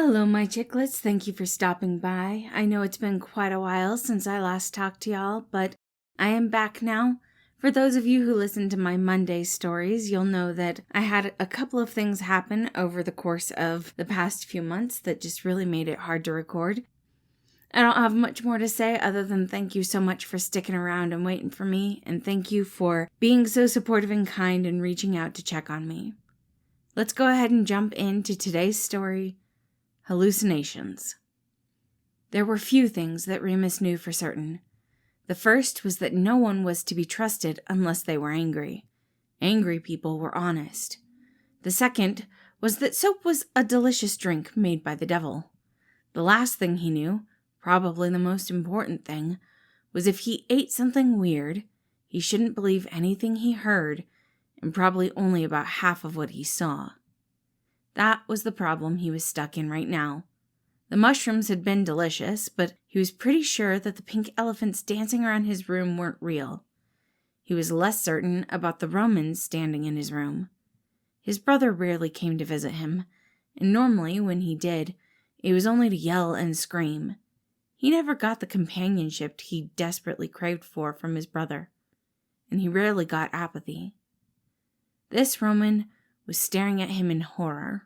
Hello, my chicklets. Thank you for stopping by. I know it's been quite a while since I last talked to y'all, but I am back now. For those of you who listen to my Monday stories, you'll know that I had a couple of things happen over the course of the past few months that just really made it hard to record. I don't have much more to say other than thank you so much for sticking around and waiting for me, and thank you for being so supportive and kind and reaching out to check on me. Let's go ahead and jump into today's story, Hallucinations. There were few things that Remus knew for certain. The first was that no one was to be trusted unless they were angry. Angry people were honest. The second was that soap was a delicious drink made by the devil. The last thing he knew, probably the most important thing, was if he ate something weird, he shouldn't believe anything he heard, and probably only about half of what he saw. That was the problem he was stuck in right now. The mushrooms had been delicious, but he was pretty sure that the pink elephants dancing around his room weren't real. He was less certain about the Romans standing in his room. His brother rarely came to visit him, and normally when he did, it was only to yell and scream. He never got the companionship he desperately craved for from his brother, and he rarely got apathy. This Roman was staring at him in horror.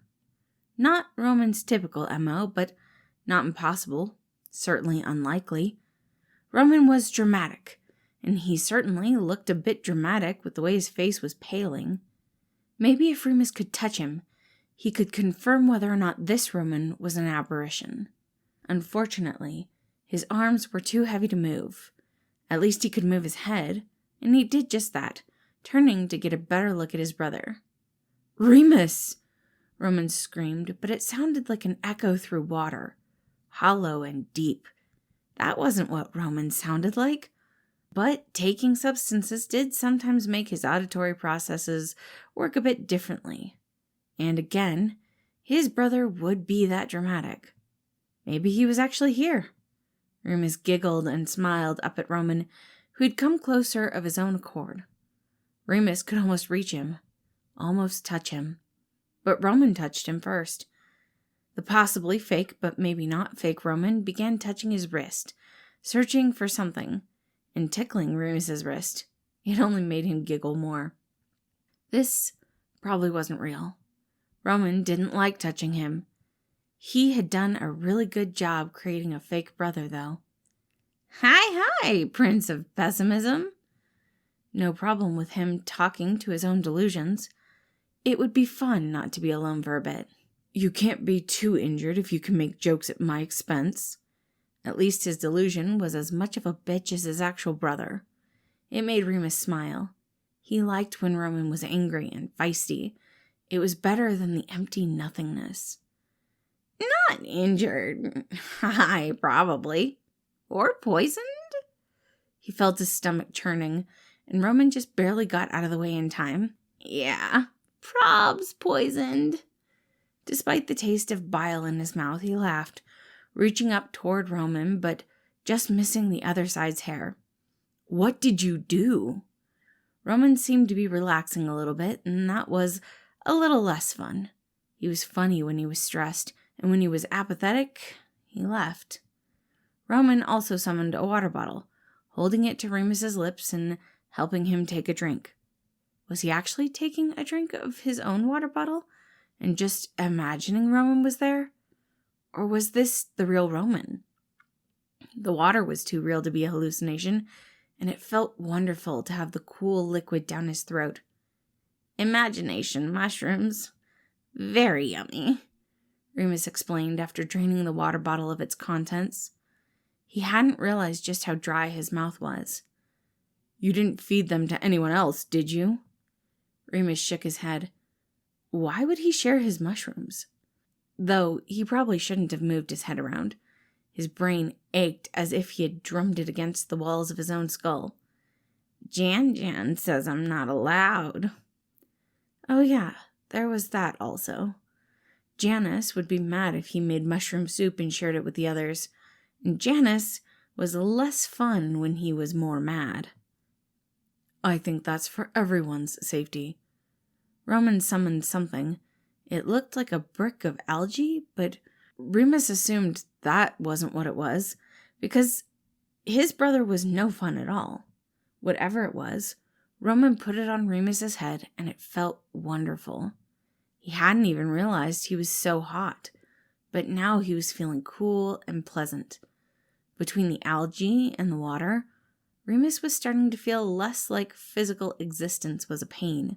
Not Roman's typical MO, but not impossible, certainly unlikely. Roman was dramatic, and he certainly looked a bit dramatic with the way his face was paling. Maybe if Remus could touch him, he could confirm whether or not this Roman was an apparition. Unfortunately, his arms were too heavy to move. At least he could move his head, and he did just that, turning to get a better look at his brother. "Remus!" Roman screamed, but it sounded like an echo through water, hollow and deep. That wasn't what Roman sounded like. But taking substances did sometimes make his auditory processes work a bit differently. And again, his brother would be that dramatic. Maybe he was actually here. Remus giggled and smiled up at Roman, who had come closer of his own accord. Remus could almost reach him, almost touch him. But Roman touched him first. The possibly fake, but maybe not fake Roman began touching his wrist, searching for something, and tickling Remus's wrist. It only made him giggle more. This probably wasn't real. Roman didn't like touching him. He had done a really good job creating a fake brother, though. Hi, Prince of Pessimism. No problem with him talking to his own delusions. It would be fun not to be alone for a bit. You can't be too injured if you can make jokes at my expense. At least his delusion was as much of a bitch as his actual brother. It made Remus smile. He liked when Roman was angry and feisty. It was better than the empty nothingness. Not injured. Hi, probably. Or poisoned? He felt his stomach churning, and Roman just barely got out of the way in time. Yeah, prob's poisoned. Despite the taste of bile in his mouth, he laughed, reaching up toward Roman, but just missing the other side's hair. What did you do? Roman seemed to be relaxing a little bit, and that was a little less fun. He was funny when he was stressed, and when he was apathetic, he left. Roman also summoned a water bottle, holding it to Remus's lips and helping him take a drink. Was he actually taking a drink of his own water bottle and just imagining Roman was there? Or was this the real Roman? The water was too real to be a hallucination, and it felt wonderful to have the cool liquid down his throat. Imagination mushrooms. Very yummy, Remus explained after draining the water bottle of its contents. He hadn't realized just how dry his mouth was. You didn't feed them to anyone else, did you? Remus shook his head. Why would he share his mushrooms? Though he probably shouldn't have moved his head around. His brain ached as if he had drummed it against the walls of his own skull. Jan says I'm not allowed. Oh yeah, there was that also. Janice would be mad if he made mushroom soup and shared it with the others, and Janice was less fun when he was more mad. I think that's for everyone's safety. Roman summoned something. It looked like a brick of algae, but Remus assumed that wasn't what it was, because his brother was no fun at all. Whatever it was, Roman put it on Remus's head, and it felt wonderful. He hadn't even realized he was so hot, but now he was feeling cool and pleasant. Between the algae and the water, Remus was starting to feel less like physical existence was a pain,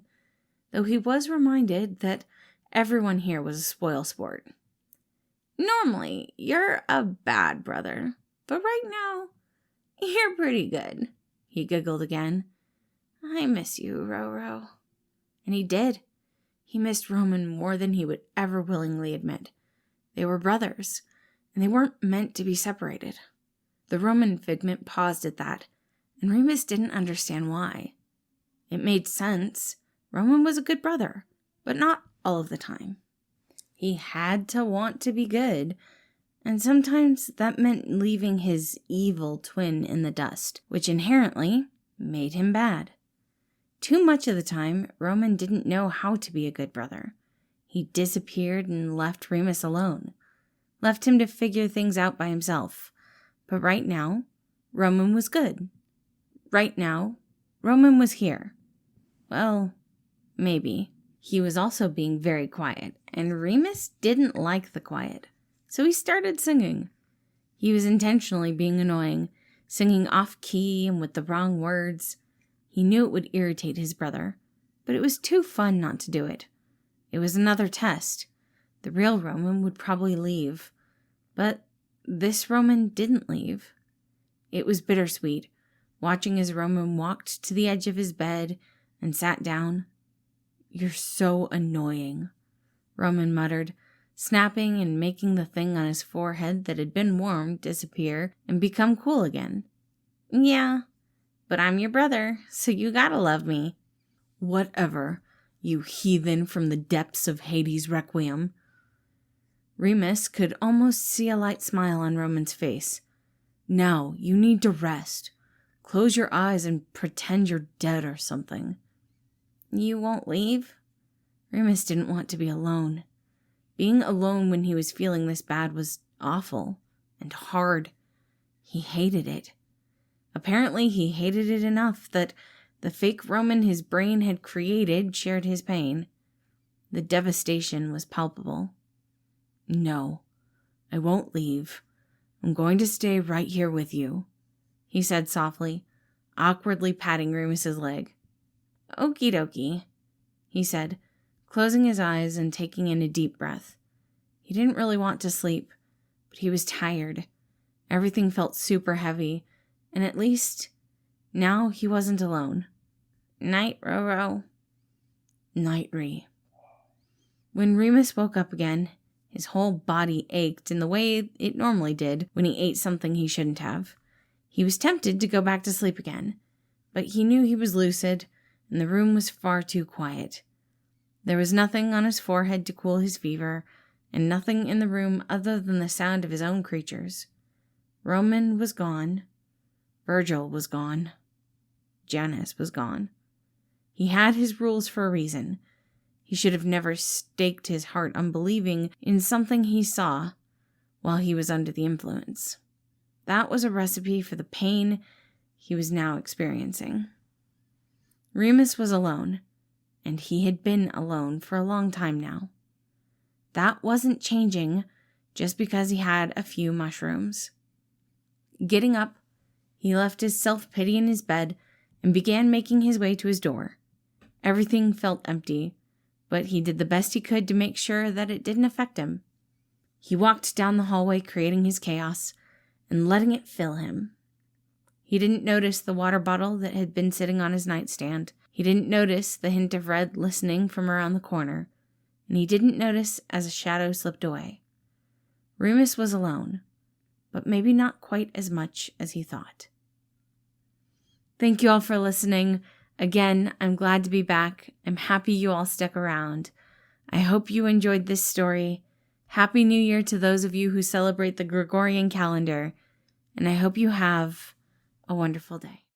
though he was reminded that everyone here was a spoilsport. Normally, you're a bad brother, but right now, you're pretty good, he giggled again. I miss you, Roro. And he did. He missed Roman more than he would ever willingly admit. They were brothers, and they weren't meant to be separated. The Roman figment paused at that, and Remus didn't understand why. It made sense. Roman was a good brother, but not all of the time. He had to want to be good, and sometimes that meant leaving his evil twin in the dust, which inherently made him bad. Too much of the time, Roman didn't know how to be a good brother. He disappeared and left Remus alone, left him to figure things out by himself. But right now, Roman was good. Right now, Roman was here. Well, maybe. He was also being very quiet, and Remus didn't like the quiet, so he started singing. He was intentionally being annoying, singing off-key and with the wrong words. He knew it would irritate his brother, but it was too fun not to do it. It was another test. The real Roman would probably leave, but this Roman didn't leave. It was bittersweet, watching as Roman walked to the edge of his bed and sat down. You're so annoying, Roman muttered, snapping and making the thing on his forehead that had been warm disappear and become cool again. Yeah, but I'm your brother, so you gotta love me. Whatever, you heathen from the depths of Hades' Requiem. Remus could almost see a light smile on Roman's face. Now, you need to rest. Close your eyes and pretend you're dead or something. You won't leave? Remus didn't want to be alone. Being alone when he was feeling this bad was awful and hard. He hated it. Apparently, he hated it enough that the fake Roman his brain had created shared his pain. The devastation was palpable. No, I won't leave. I'm going to stay right here with you, he said softly, awkwardly patting Remus's leg. Okie dokie, he said, closing his eyes and taking in a deep breath. He didn't really want to sleep, but he was tired. Everything felt super heavy, and at least now he wasn't alone. Night, Roro. Night, Ree. When Remus woke up again, his whole body ached in the way it normally did when he ate something he shouldn't have. He was tempted to go back to sleep again, but he knew he was lucid, and the room was far too quiet. There was nothing on his forehead to cool his fever, and nothing in the room other than the sound of his own creatures. Roman was gone. Virgil was gone. Janice was gone. He had his rules for a reason. He should have never staked his heart on believing in something he saw while he was under the influence. That was a recipe for the pain he was now experiencing. Remus was alone, and he had been alone for a long time now. That wasn't changing just because he had a few mushrooms. Getting up, he left his self-pity in his bed and began making his way to his door. Everything felt empty, but he did the best he could to make sure that it didn't affect him. He walked down the hallway, creating his chaos and letting it fill him. He didn't notice the water bottle that had been sitting on his nightstand. He didn't notice the hint of red listening from around the corner, and he didn't notice as a shadow slipped away. Remus was alone, but maybe not quite as much as he thought. Thank you all for listening. Again, I'm glad to be back. I'm happy you all stuck around. I hope you enjoyed this story. Happy New Year to those of you who celebrate the Gregorian calendar, and I hope you have a wonderful day.